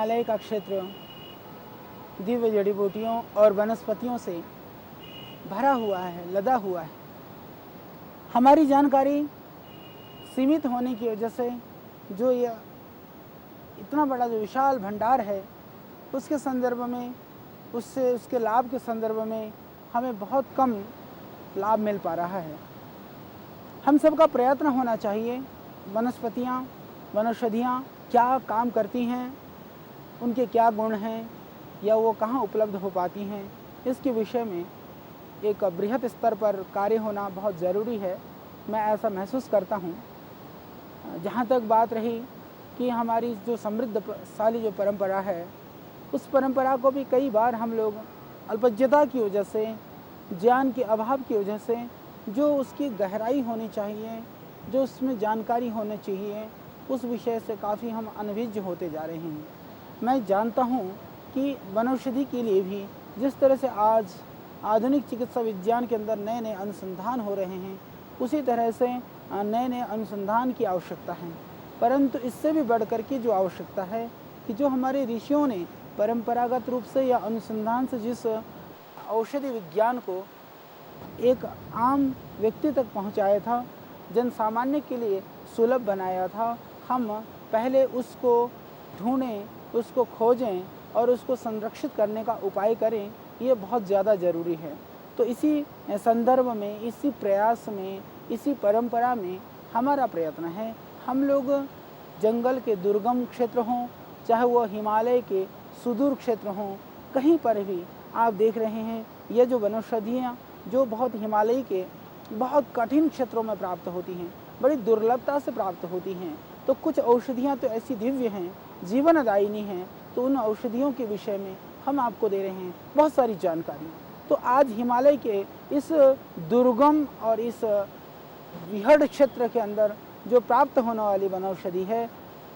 हिमालय का क्षेत्र दिव्य जड़ी बूटियों और वनस्पतियों से भरा हुआ है, लदा हुआ है। हमारी जानकारी सीमित होने की वजह से जो यह इतना बड़ा जो विशाल भंडार है, उसके संदर्भ में, उसके लाभ के संदर्भ में हमें बहुत कम लाभ मिल पा रहा है। हम सबका प्रयत्न होना चाहिए, वनस्पतियाँ, वनौषधियाँ क्या काम करती हैं, उनके क्या गुण हैं या वो कहाँ उपलब्ध हो पाती हैं, इसके विषय में एक बृहत स्तर पर कार्य होना बहुत ज़रूरी है। मैं ऐसा महसूस करता हूँ। जहाँ तक बात रही कि हमारी जो समृद्धशाली जो परंपरा है, उस परंपरा को भी कई बार हम लोग अल्पज्ञता की वजह से, ज्ञान के अभाव की वजह से, जो उसकी गहराई होनी चाहिए, जो उसमें जानकारी होनी चाहिए, उस विषय से काफ़ी हम अनभिज्ञ होते जा रहे हैं। मैं जानता हूँ कि वनौषधि के लिए भी जिस तरह से आज आधुनिक चिकित्सा विज्ञान के अंदर नए नए अनुसंधान हो रहे हैं, उसी तरह से नए नए अनुसंधान की आवश्यकता है। परंतु इससे भी बढ़कर के जो आवश्यकता है कि जो हमारे ऋषियों ने परंपरागत रूप से या अनुसंधान से जिस औषधि विज्ञान को एक आम व्यक्ति तक पहुंचाया था, जन सामान्य के लिए सुलभ बनाया था, हम पहले उसको ढूंढें, उसको खोजें और उसको संरक्षित करने का उपाय करें। ये बहुत ज़्यादा ज़रूरी है। तो इसी संदर्भ में, इसी प्रयास में, इसी परंपरा में हमारा प्रयत्न है। हम लोग जंगल के दुर्गम क्षेत्र हों, चाहे वो हिमालय के सुदूर क्षेत्र हों, कहीं पर भी आप देख रहे हैं ये जो वनौषधियाँ जो बहुत हिमालय के बहुत कठिन क्षेत्रों में प्राप्त होती हैं, बड़ी दुर्लभता से प्राप्त होती हैं। तो कुछ औषधियाँ तो ऐसी दिव्य हैं, जीवनदायिनी हैं, तो उन औषधियों के विषय में हम आपको दे रहे हैं बहुत सारी जानकारी। तो आज हिमालय के इस दुर्गम और इस विहड़ क्षेत्र के अंदर जो प्राप्त होने वाली वनौषधि है,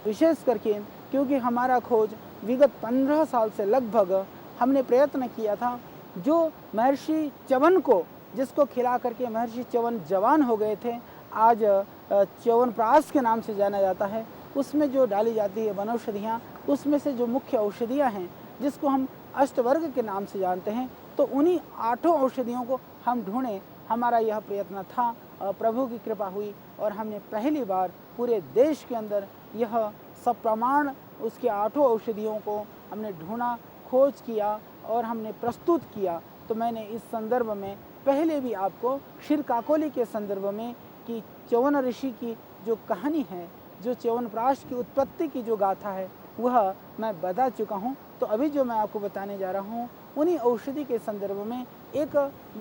विशेष करके क्योंकि हमारा खोज विगत 15 साल से लगभग हमने प्रयत्न किया था, जो महर्षि च्यवन को, जिसको खिला करके महर्षि च्यवन जवान हो गए थे, आज च्यवनप्राश के नाम से जाना जाता है, उसमें जो डाली जाती है वनौषधियाँ, उसमें से जो मुख्य औषधियाँ हैं जिसको हम अष्टवर्ग के नाम से जानते हैं, तो उन्हीं 8 औषधियों को हम ढूंढें। हमारा यह प्रयत्न था, प्रभु की कृपा हुई और हमने पहली बार पूरे देश के अंदर यह सप्रमाण उसके 8 औषधियों को हमने ढूंढा, खोज किया और हमने प्रस्तुत किया। तो मैंने इस संदर्भ में पहले भी आपको क्षीर काकोली के संदर्भ में कि च्यवन ऋषि की जो कहानी है, जो च्यवनप्राश की उत्पत्ति की जो गाथा है, वह मैं बता चुका हूँ। तो अभी जो मैं आपको बताने जा रहा हूँ, उन्हीं औषधि के संदर्भ में एक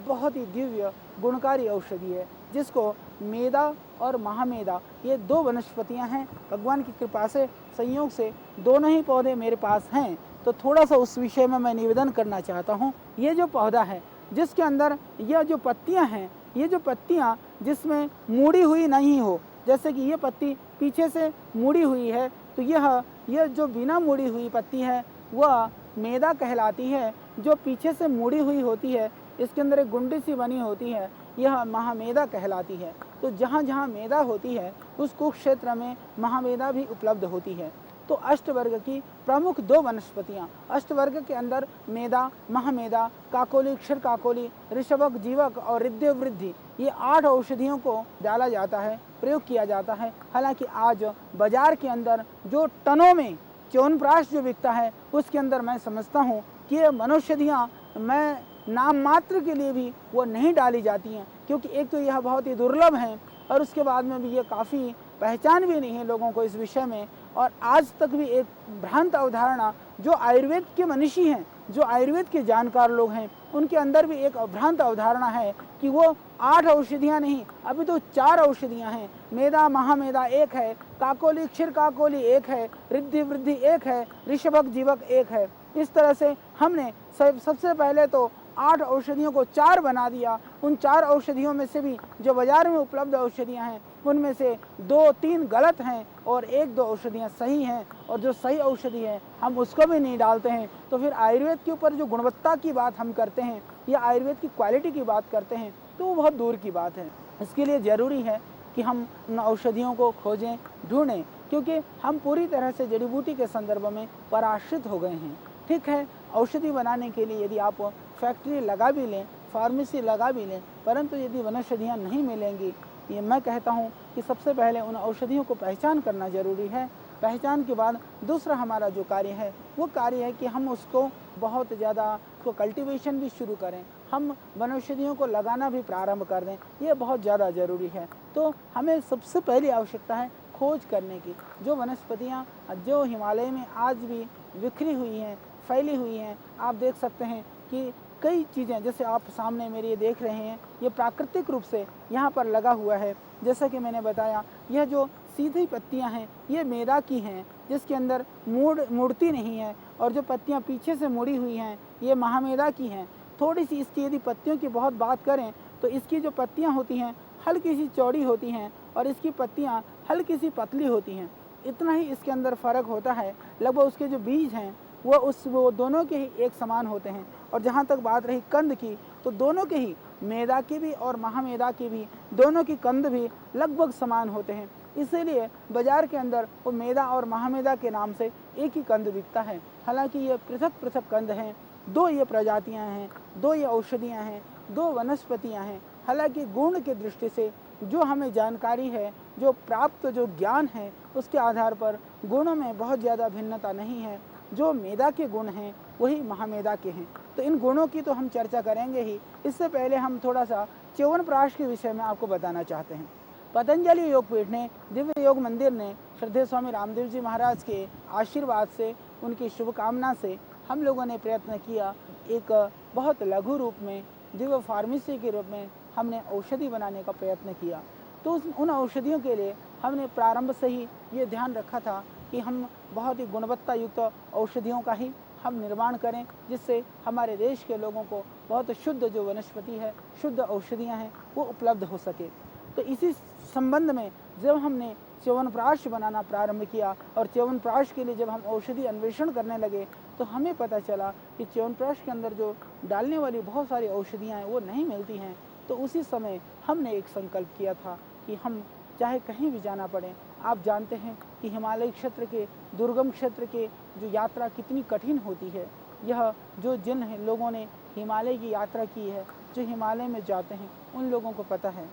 बहुत ही दिव्य गुणकारी औषधि है, जिसको मेदा और महामेदा, ये 2 वनस्पतियाँ हैं। भगवान की कृपा से, संयोग से दोनों ही पौधे मेरे पास हैं, तो थोड़ा सा उस विषय में मैं निवेदन करना चाहता हूँ। ये जो पौधा है, जिसके अंदर यह जो पत्तियाँ हैं, ये जो पत्तियाँ जिसमें मुड़ी हुई नहीं हो, जैसे कि ये पत्ती पीछे से मुड़ी हुई है, तो यह जो बिना मुड़ी हुई पत्ती है वह मेदा कहलाती है। जो पीछे से मुड़ी हुई होती है, इसके अंदर एक गुंडी सी बनी होती है, यह महामेदा कहलाती है। तो जहाँ जहाँ मेदा होती है उस कुक्षेत्र में महामेदा भी उपलब्ध होती है। तो अष्टवर्ग की प्रमुख 2 वनस्पतियाँ, अष्टवर्ग के अंदर मेदा, महामेदा, काकोली, क्षीर काकोली, ऋषभक, जीवक और रिद्धिवृद्धि, ये 8 औषधियों को डाला जाता है, प्रयोग किया जाता है। हालांकि आज बाजार के अंदर जो टनों में च्यवनप्राश जो बिकता है, उसके अंदर मैं समझता हूँ कि ये वनौषधियाँ मैं नाम मात्र के लिए भी वो नहीं डाली जाती हैं, क्योंकि एक तो यह बहुत ही दुर्लभ हैं और उसके बाद में भी ये काफ़ी पहचान भी नहीं है लोगों को इस विषय में। और आज तक भी एक भ्रांत अवधारणा, जो आयुर्वेद के मनीषी हैं, जो आयुर्वेद के जानकार लोग हैं, उनके अंदर भी एक भ्रांत अवधारणा है कि वो 8 औषधियाँ नहीं, अभी तो 4 औषधियाँ हैं। मेदा, महामेदा एक है, काकोली, क्षीर काकोली एक है, रिद्धि वृद्धि एक है, ऋषभक, जीवक एक है। इस तरह से हमने सबसे पहले तो 8 औषधियों को 4 बना दिया। उन 4 औषधियों में से भी जो बाजार में उपलब्ध औषधियाँ हैं, उनमें से 2-3 गलत हैं और 1-2 औषधियाँ सही हैं, और जो सही औषधि है हम उसको भी नहीं डालते हैं। तो फिर आयुर्वेद के ऊपर जो गुणवत्ता की बात हम करते हैं या आयुर्वेद की क्वालिटी की बात करते हैं, तो वो बहुत दूर की बात है। इसके लिए ज़रूरी है कि हम उन औषधियों को खोजें, ढूंढें, क्योंकि हम पूरी तरह से जड़ी बूटी के संदर्भ में पराश्रित हो गए हैं। ठीक है, औषधि बनाने के लिए यदि आप फैक्ट्री लगा भी लें, फार्मेसी लगा भी लें, परंतु यदि वनौषधियाँ नहीं मिलेंगी, ये मैं कहता हूँ कि सबसे पहले उन औषधियों को पहचान करना ज़रूरी है। पहचान के बाद दूसरा हमारा जो कार्य है वो कार्य है कि हम उसको बहुत ज़्यादा उसको कल्टीवेशन भी शुरू करें, हम वनौषधियों को लगाना भी प्रारंभ कर दें, ये बहुत ज़्यादा ज़रूरी है। तो हमें सबसे पहली आवश्यकता है खोज करने की। जो वनस्पतियाँ जो हिमालय में आज भी बिखरी हुई हैं, फैली हुई हैं, आप देख सकते हैं कि कई चीज़ें, जैसे आप सामने मेरे ये देख रहे हैं, ये प्राकृतिक रूप से यहाँ पर लगा हुआ है। जैसा कि मैंने बताया, यह जो सीधी पत्तियाँ हैं ये मेदा की हैं, जिसके अंदर मुड़ती नहीं है, और जो पत्तियाँ पीछे से मुड़ी हुई हैं ये महामेदा की हैं। थोड़ी सी इसकी यदि पत्तियों की बहुत बात करें तो इसकी जो पत्तियाँ होती हैं हल्की सी चौड़ी होती हैं और इसकी पत्तियाँ हल्की सी पतली होती हैं। इतना ही इसके अंदर फ़र्क होता है। लगभग उसके जो बीज हैं वो दोनों के ही एक समान होते हैं। और जहाँ तक बात रही कंद की, तो दोनों के ही, मेदा की भी और महामेदा की भी, दोनों की कंद भी लगभग समान होते हैं। इसीलिए बाज़ार के अंदर वो मेदा और महामेदा के नाम से एक ही कंद बिकता है। हालांकि ये पृथक पृथक कंद हैं, दो ये प्रजातियां हैं, दो ये औषधियां हैं, दो वनस्पतियां हैं। हालांकि गुण की दृष्टि से जो हमें जानकारी है, जो प्राप्त जो ज्ञान है, उसके आधार पर गुणों में बहुत ज़्यादा भिन्नता नहीं है। जो मेदा के गुण हैं वही महामेदा के हैं। तो इन गुणों की तो हम चर्चा करेंगे ही। इससे पहले हम थोड़ा सा च्यवनप्राश के विषय में आपको बताना चाहते हैं। पतंजलि योगपीठ ने, दिव्य योग मंदिर ने, श्रद्धेय स्वामी रामदेव जी महाराज के आशीर्वाद से, उनकी शुभकामना से हम लोगों ने प्रयत्न किया, एक बहुत लघु रूप में, दिव्य फार्मेसी के रूप में हमने औषधि बनाने का प्रयत्न किया। तो उन औषधियों के लिए हमने प्रारंभ से ही ये ध्यान रखा था कि हम बहुत ही गुणवत्ता युक्त औषधियों का ही हम निर्माण करें, जिससे हमारे देश के लोगों को बहुत शुद्ध जो वनस्पति है, शुद्ध औषधियाँ हैं, वो उपलब्ध हो सके। तो इसी संबंध में जब हमने च्यवनप्राश बनाना प्रारंभ किया और च्यवनप्राश के लिए जब हम औषधि अन्वेषण करने लगे, तो हमें पता चला कि च्यवनप्राश के अंदर जो डालने वाली बहुत सारी औषधियाँ हैं वो नहीं मिलती हैं। तो उसी समय हमने एक संकल्प किया था कि हम चाहे कहीं भी जाना पड़े, आप जानते हैं कि हिमालय क्षेत्र के, दुर्गम क्षेत्र के जो यात्रा कितनी कठिन होती है। यह जो जिन लोगों ने हिमालय की यात्रा की है, जो हिमालय में जाते हैं, उन लोगों को पता है।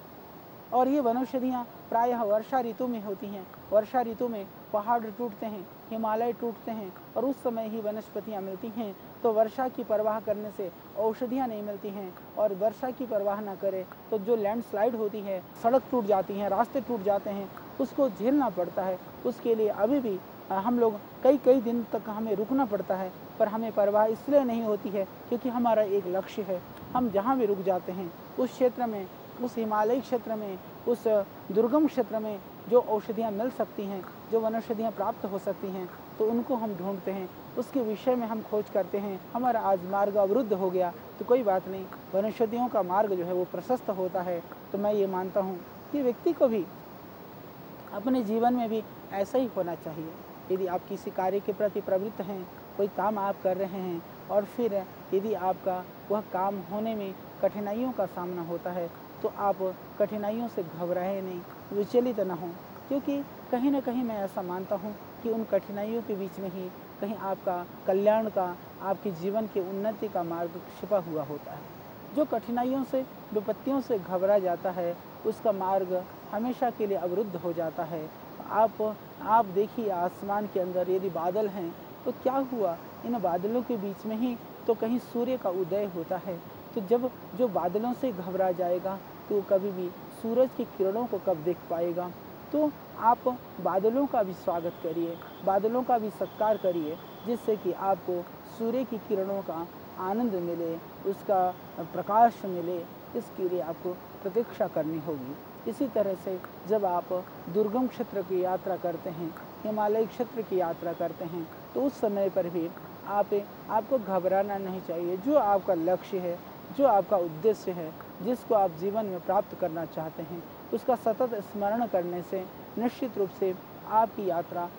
और ये वनौषधियाँ प्रायः वर्षा ऋतु में होती हैं। वर्षा ऋतु में पहाड़ टूटते हैं, हिमालय टूटते हैं, और उस समय ही वनस्पतियाँ मिलती हैं। तो वर्षा की परवाह करने से औषधियाँ नहीं मिलती हैं, और वर्षा की परवाह ना करे तो जो लैंडस्लाइड होती है, सड़क टूट जाती हैं, रास्ते टूट जाते हैं, उसको झेलना पड़ता है। उसके लिए अभी भी हम लोग कई दिन तक हमें रुकना पड़ता है, पर हमें परवाह इसलिए नहीं होती है क्योंकि हमारा एक लक्ष्य है। हम जहाँ भी रुक जाते हैं, उस क्षेत्र में, उस हिमालयी क्षेत्र में, उस दुर्गम क्षेत्र में जो औषधियाँ मिल सकती हैं, जो वनौषधियाँ प्राप्त हो सकती हैं, तो उनको हम ढूंढते हैं, उसके विषय में हम खोज करते हैं। हमारा आज मार्ग अवरुद्ध हो गया तो कोई बात नहीं, वनौषधियों का मार्ग जो है वो प्रशस्त होता है। तो मैं ये मानता हूँ कि व्यक्ति को भी अपने जीवन में भी ऐसा ही होना चाहिए। यदि आप किसी कार्य के प्रति प्रवृत्त हैं, कोई काम आप कर रहे हैं, और फिर यदि आपका वह काम होने में कठिनाइयों का सामना होता है, तो आप कठिनाइयों से घबराए नहीं, विचलित न हों, क्योंकि कहीं ना कहीं मैं ऐसा मानता हूँ कि उन कठिनाइयों के बीच में ही कहीं आपका कल्याण का, आपके जीवन की उन्नति का मार्ग छिपा हुआ होता है। जो कठिनाइयों से, विपत्तियों से घबरा जाता है, उसका मार्ग हमेशा के लिए अवरुद्ध हो जाता है। आप देखिए, आसमान के अंदर यदि बादल हैं तो क्या हुआ, इन बादलों के बीच में ही तो कहीं सूर्य का उदय होता है। तो जब जो बादलों से घबरा जाएगा तो कभी भी सूरज की किरणों को कब देख पाएगा। तो आप बादलों का भी स्वागत करिए, बादलों का भी सत्कार करिए, जिससे कि आपको सूर्य की किरणों का आनंद मिले, उसका प्रकाश मिले। इसके लिए आपको प्रतीक्षा करनी होगी। इसी तरह से जब आप दुर्गम क्षेत्र की यात्रा करते हैं, हिमालय क्षेत्र की यात्रा करते हैं, तो उस समय पर भी आपको घबराना नहीं चाहिए। जो आपका लक्ष्य है, जो आपका उद्देश्य है, जिसको आप जीवन में प्राप्त करना चाहते हैं, उसका सतत स्मरण करने से निश्चित रूप से आपकी यात्रा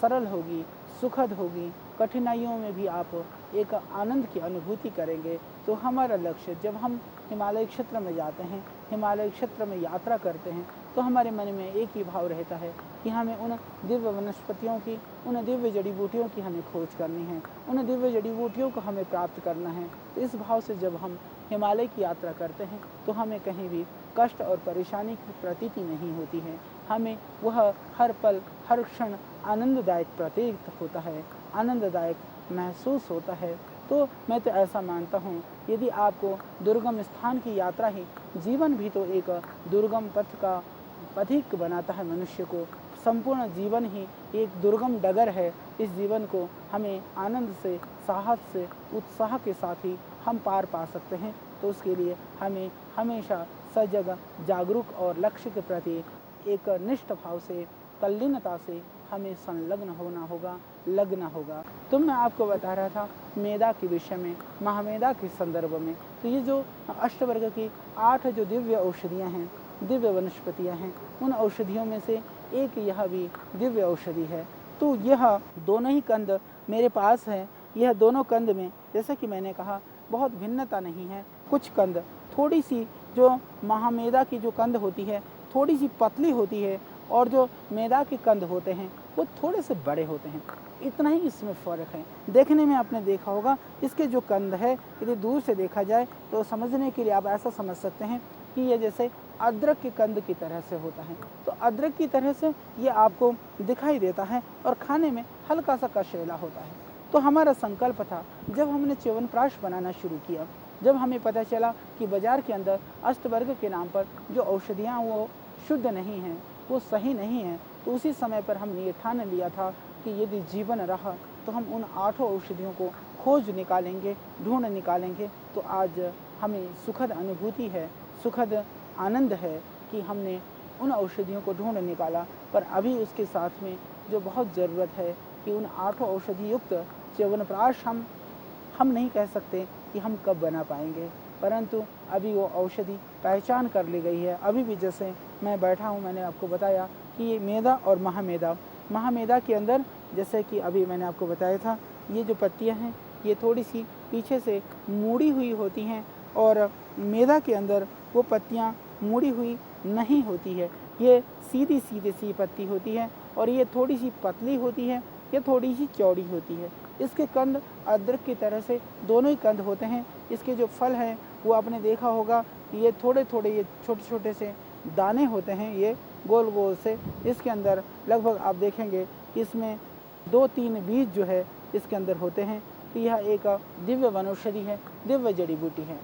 सरल होगी, सुखद होगी। कठिनाइयों में भी आप एक आनंद की अनुभूति करेंगे। तो हमारा लक्ष्य, जब हम हिमालय क्षेत्र में जाते हैं, हिमालय क्षेत्र में यात्रा करते हैं, तो हमारे मन में एक ही भाव रहता है कि हमें उन दिव्य वनस्पतियों की, उन दिव्य जड़ी बूटियों की हमें खोज करनी है, उन दिव्य जड़ी बूटियों को हमें प्राप्त करना है। तो इस भाव से जब हम हिमालय की यात्रा करते हैं तो हमें कहीं भी कष्ट और परेशानी की प्रतीति नहीं होती है। हमें वह हर पल हर क्षण आनंददायक प्रतीत होता है, आनंददायक महसूस होता है। तो मैं तो ऐसा मानता हूँ, यदि आपको दुर्गम स्थान की यात्रा ही, जीवन भी तो एक दुर्गम पथ का पथिक बनाता है मनुष्य को। संपूर्ण जीवन ही एक दुर्गम डगर है। इस जीवन को हमें आनंद से, साहस से, उत्साह के साथ ही हम पार पा सकते हैं। तो उसके लिए हमें हमेशा सजग, जागरूक और लक्ष्य के प्रति एक निष्ठ भाव से, तल्लीनता से हमें संलग्न होना होगा, लगना होगा। तो मैं आपको बता रहा था मेधा के विषय में, महामेधा के संदर्भ में। तो ये जो अष्टवर्ग की 8 जो दिव्य औषधियाँ हैं, दिव्य वनस्पतियाँ हैं, उन औषधियों में से एक यह भी दिव्य औषधि है। तो यह दोनों ही कंद मेरे पास हैं। यह दोनों कंद में, जैसा कि मैंने कहा, बहुत भिन्नता नहीं है। कुछ कंद थोड़ी सी, जो महामेधा की जो कंद होती है थोड़ी सी पतली होती है, और जो मेधा के कंद होते हैं वो थोड़े से बड़े होते हैं। इतना ही इसमें फ़र्क है। देखने में आपने देखा होगा, इसके जो कंद है यदि दूर से देखा जाए तो समझने के लिए आप ऐसा समझ सकते हैं कि ये जैसे अदरक के कंद की तरह से होता है। तो अदरक की तरह से ये आपको दिखाई देता है और खाने में हल्का सा कशेला होता है। तो हमारा संकल्प था, जब हमने च्यवनप्राश बनाना शुरू किया, जब हमें पता चला कि बाज़ार के अंदर अष्टवर्ग के नाम पर जो औषधियाँ वो शुद्ध नहीं हैं, वो सही नहीं हैं, तो उसी समय पर हमने ये ठान लिया था कि यदि जीवन रहा तो हम उन 8 औषधियों को खोज निकालेंगे, ढूंढ निकालेंगे। तो आज हमें सुखद अनुभूति है, सुखद आनंद है कि हमने उन औषधियों को ढूंढ निकाला। पर अभी उसके साथ में जो बहुत ज़रूरत है कि उन 8 औषधि युक्त च्यवनप्राश हम नहीं कह सकते कि हम कब बना पाएंगे, परंतु अभी वो औषधि पहचान कर ली गई है। अभी भी जैसे मैं बैठा हूँ, मैंने आपको बताया कि ये मेधा और महामेधा के अंदर, जैसे कि अभी मैंने आपको बताया था, ये जो पत्तियाँ हैं ये थोड़ी सी पीछे से मुड़ी हुई होती हैं, और मेधा के अंदर वो पत्तियाँ मुड़ी हुई नहीं होती है। ये सीधी सी पत्ती होती है, और ये थोड़ी सी पतली होती है, ये थोड़ी सी चौड़ी होती है। इसके कंद अदरक की तरह से दोनों ही कंद होते हैं। इसके जो फल हैं वो आपने देखा होगा, ये थोड़े थोड़े, ये छोटे छोटे से दाने होते हैं, ये गोल गोल से। इसके अंदर लगभग आप देखेंगे इसमें 2-3 बीज जो है इसके अंदर होते हैं। तो यह एक दिव्य वनौषधि है, दिव्य जड़ी बूटी है।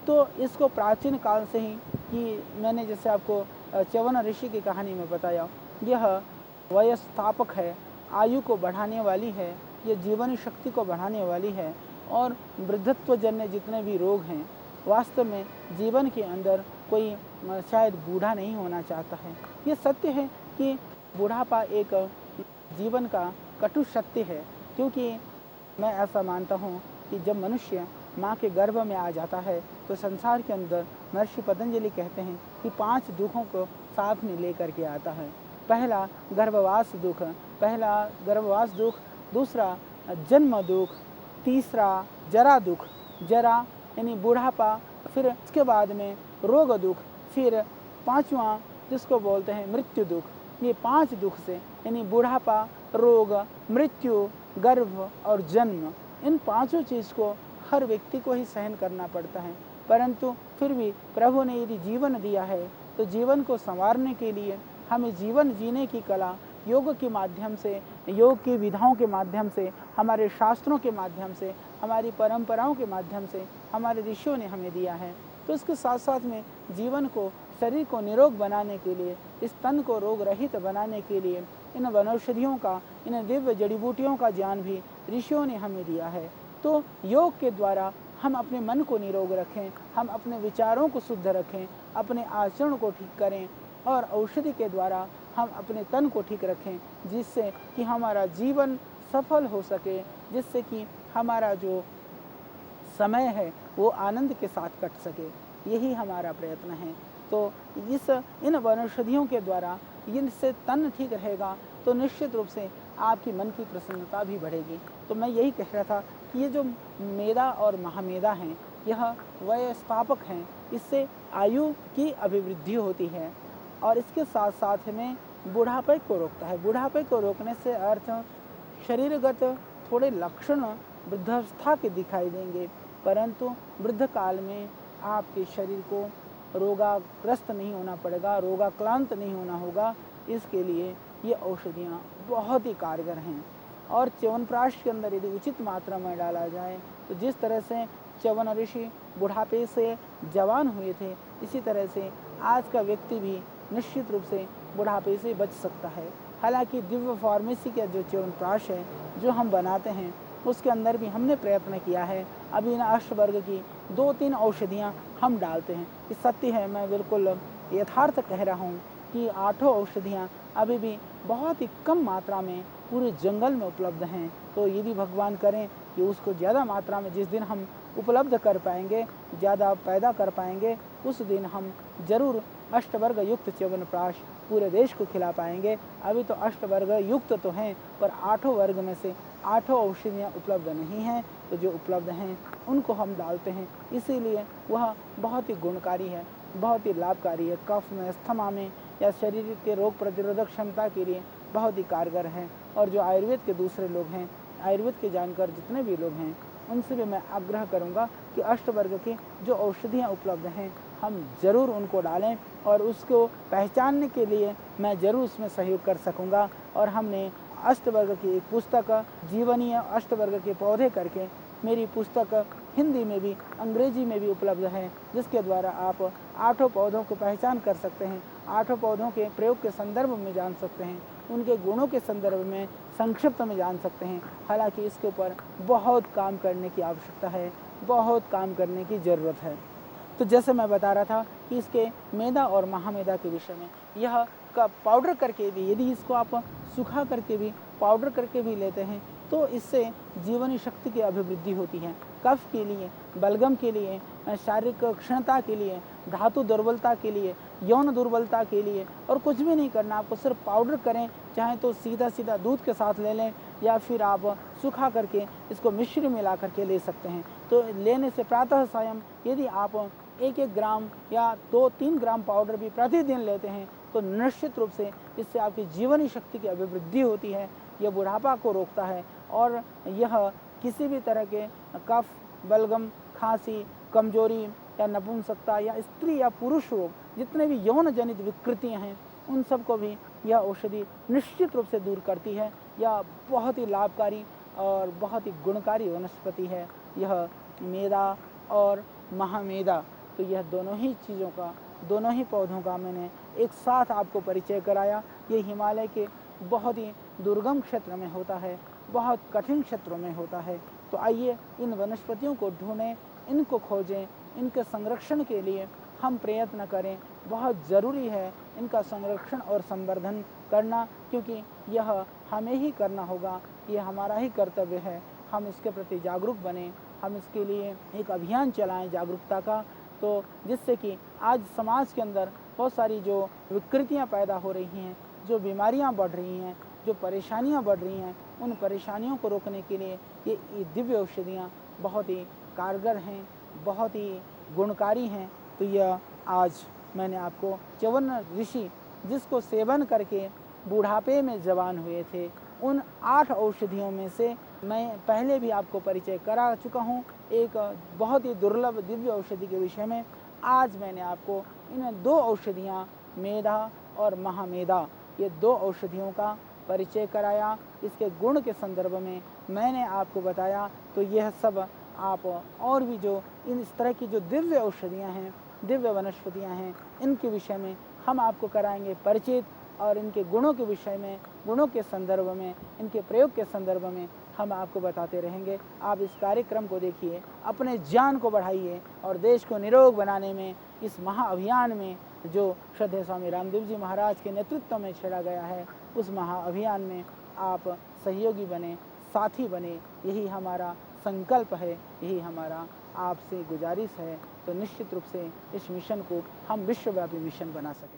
तो इसको प्राचीन काल से ही, कि मैंने जैसे आपको च्यवन ऋषि की कहानी में बताया, यह वयस्थापक है, आयु को बढ़ाने वाली है, ये जीवन शक्ति को बढ़ाने वाली है। और वृद्धत्वजन्य जितने भी रोग हैं, वास्तव में जीवन के अंदर कोई शायद बूढ़ा नहीं होना चाहता है। ये सत्य है कि बुढ़ापा एक जीवन का कटु सत्य है, क्योंकि मैं ऐसा मानता हूँ कि जब मनुष्य माँ के गर्भ में आ जाता है तो संसार के अंदर महर्षि पतंजलि कहते हैं कि 5 दुखों को साथ में लेकर के आता है। पहला गर्भवास दुख, दूसरा जन्म दुख, तीसरा जरा दुख, जरा यानी बुढ़ापा, फिर इसके बाद में रोग दुख, फिर 5वां जिसको बोलते हैं मृत्यु दुख। ये 5 दुख से, यानी बुढ़ापा, रोग, मृत्यु, गर्भ और जन्म, इन 5 चीज़ को हर व्यक्ति को ही सहन करना पड़ता है। परंतु फिर भी प्रभु ने यदि जीवन दिया है तो जीवन को संवारने के लिए हमें जीवन जीने की कला योग के माध्यम से, योग की विधाओं के माध्यम से, हमारे शास्त्रों के माध्यम से, हमारी परंपराओं के माध्यम से हमारे ऋषियों ने हमें दिया है। तो इसके साथ साथ में जीवन को, शरीर को निरोग बनाने के लिए, इस तन को रोग रहित बनाने के लिए इन वनौषधियों का, इन दिव्य जड़ी बूटियों का ज्ञान भी ऋषियों ने हमें दिया है। तो योग के द्वारा हम अपने मन को निरोग रखें, हम अपने विचारों को शुद्ध रखें, अपने आचरण को ठीक करें, और औषधि के द्वारा हम अपने तन को ठीक रखें, जिससे कि हमारा जीवन सफल हो सके, जिससे कि हमारा जो समय है वो आनंद के साथ कट सके। यही हमारा प्रयत्न है। तो इन वनौषधियों के द्वारा इनसे तन ठीक रहेगा तो निश्चित रूप से आपकी मन की प्रसन्नता भी बढ़ेगी। तो मैं यही कह रहा था कि ये जो मेधा और महामेधा हैं, यह वयस्थापक हैं, इससे आयु की अभिवृद्धि होती है, और इसके साथ साथ में बुढ़ापे को रोकता है। बुढ़ापे को रोकने से अर्थ शरीरगत थोड़े लक्षण वृद्धावस्था के दिखाई देंगे, परंतु वृद्ध काल में आपके शरीर को रोगाग्रस्त नहीं होना पड़ेगा, रोगाक्रांत नहीं होना होगा। इसके लिए ये औषधियाँ बहुत ही कारगर हैं। और च्यवनप्राश के अंदर यदि उचित मात्रा में डाला जाए तो जिस तरह से च्यवन ऋषि बुढ़ापे से जवान हुए थे, इसी तरह से आज का व्यक्ति भी निश्चित रूप से बुढ़ापे से बच सकता है। हालांकि दिव्य फार्मेसी का जो च्यवनप्राश है जो हम बनाते हैं उसके अंदर भी हमने प्रयत्न किया है। अभी इन अष्टवर्ग की 2-3 औषधियाँ हम डालते हैं। ये सत्य है, मैं बिल्कुल यथार्थ कह रहा हूँ कि 8 औषधियाँ अभी भी बहुत ही कम मात्रा में पूरे जंगल में उपलब्ध हैं। तो यदि भगवान करें कि उसको ज़्यादा मात्रा में जिस दिन हम उपलब्ध कर पाएंगे, ज़्यादा पैदा कर पाएंगे, उस दिन हम जरूर अष्टवर्ग युक्त च्यवनप्राश पूरे देश को खिला पाएंगे। अभी तो अष्टवर्ग युक्त तो हैं, पर 8 वर्ग में से 8 औषधियाँ उपलब्ध नहीं हैं। तो जो उपलब्ध हैं उनको हम डालते हैं, इसीलिए वह बहुत ही गुणकारी है, बहुत ही लाभकारी है। कफ में, अस्थमा में या शरीर के रोग प्रतिरोधक क्षमता के लिए बहुत ही कारगर है। और जो आयुर्वेद के दूसरे लोग हैं, आयुर्वेद के जानकार जितने भी लोग हैं, उनसे भी मैं आग्रह करूंगा कि अष्टवर्ग की जो औषधियाँ उपलब्ध हैं हम ज़रूर उनको डालें, और उसको पहचानने के लिए मैं ज़रूर उसमें सहयोग कर सकूंगा। और हमने अष्टवर्ग की एक पुस्तक जीवनीय अष्टवर्ग के पौधे करके मेरी पुस्तक हिंदी में भी अंग्रेजी में भी उपलब्ध है, जिसके द्वारा आप 8 पौधों को पहचान कर सकते हैं, 8 पौधों के प्रयोग के संदर्भ में जान सकते हैं, उनके गुणों के संदर्भ में संक्षिप्त में जान सकते हैं। हालांकि इसके ऊपर बहुत काम करने की आवश्यकता है, बहुत काम करने की ज़रूरत है। तो जैसे मैं बता रहा था कि इसके मैदा और महामैदा के विषय में, यह का पाउडर करके भी, यदि इसको आप सुखा करके भी पाउडर करके भी लेते हैं तो इससे जीवनी शक्ति की अभिवृद्धि होती है। कफ के लिए, बलगम के लिए, शारीरिक क्षणता के लिए, धातु दुर्बलता के लिए, यौन दुर्बलता के लिए, और कुछ भी नहीं करना, आपको सिर्फ पाउडर करें, चाहे तो सीधा सीधा दूध के साथ ले लें या फिर आप सुखा करके इसको मिश्री मिला करके ले सकते हैं। तो लेने से प्रातः सायं यदि आप 1-1 ग्राम या 2-3 ग्राम पाउडर भी प्रतिदिन लेते हैं तो निश्चित रूप से इससे आपकी जीवनी शक्ति की अभिवृद्धि होती है। यह बुढ़ापा को रोकता है और यह किसी भी तरह के कफ, बलगम, खांसी, कमजोरी या नपुंसकता या स्त्री या पुरुष रोग, जितने भी यौन जनित विकृतियां हैं, उन सब को भी यह औषधि निश्चित रूप से दूर करती है। यह बहुत ही लाभकारी और बहुत ही गुणकारी वनस्पति है। यह मैदा और महामेदा, तो यह दोनों ही चीज़ों का, दोनों ही पौधों का मैंने एक साथ आपको परिचय कराया। ये हिमालय के बहुत ही दुर्गम क्षेत्र में होता है, बहुत कठिन क्षेत्रों में होता है। तो आइए इन वनस्पतियों को ढूंढें, इनको खोजें, इनके संरक्षण के लिए हम प्रयत्न करें। बहुत ज़रूरी है इनका संरक्षण और संवर्धन करना, क्योंकि यह हमें ही करना होगा, ये हमारा ही कर्तव्य है। हम इसके प्रति जागरूक बने, हम इसके लिए एक अभियान चलाएं जागरूकता का, तो जिससे कि आज समाज के अंदर बहुत सारी जो विकृतियां पैदा हो रही हैं, जो बीमारियां बढ़ रही हैं, जो परेशानियां बढ़ रही हैं, उन परेशानियों को रोकने के लिए ये दिव्य औषधियाँ बहुत ही कारगर हैं, बहुत ही गुणकारी हैं। तो यह आज मैंने आपको च्यवन ऋषि, जिसको सेवन करके बुढ़ापे में जवान हुए थे, उन 8 औषधियों में से मैं पहले भी आपको परिचय करा चुका हूँ एक बहुत ही दुर्लभ दिव्य औषधि के विषय में। आज मैंने आपको इन 2 औषधियाँ मेधा और महामेधा, ये 2 औषधियों का परिचय कराया। इसके गुण के संदर्भ में मैंने आपको बताया। तो यह सब आप और भी जो इस तरह की जो दिव्य औषधियाँ हैं, दिव्य वनस्पतियाँ हैं, इनके विषय में हम आपको कराएंगे परिचित, और इनके गुणों के विषय में, गुणों के संदर्भ में, इनके प्रयोग के संदर्भ में हम आपको बताते रहेंगे। आप इस कार्यक्रम को देखिए, अपने ज्ञान को बढ़ाइए और देश को निरोग बनाने में, इस महाअभियान में जो श्रद्धेय स्वामी रामदेव जी महाराज के नेतृत्व में छेड़ा गया है, उस महाअभियान में आप सहयोगी बने, साथी बने। यही हमारा संकल्प है, यही हमारा आपसे गुजारिश है। तो निश्चित रूप से इस मिशन को हम विश्वव्यापी मिशन बना सकेंगे।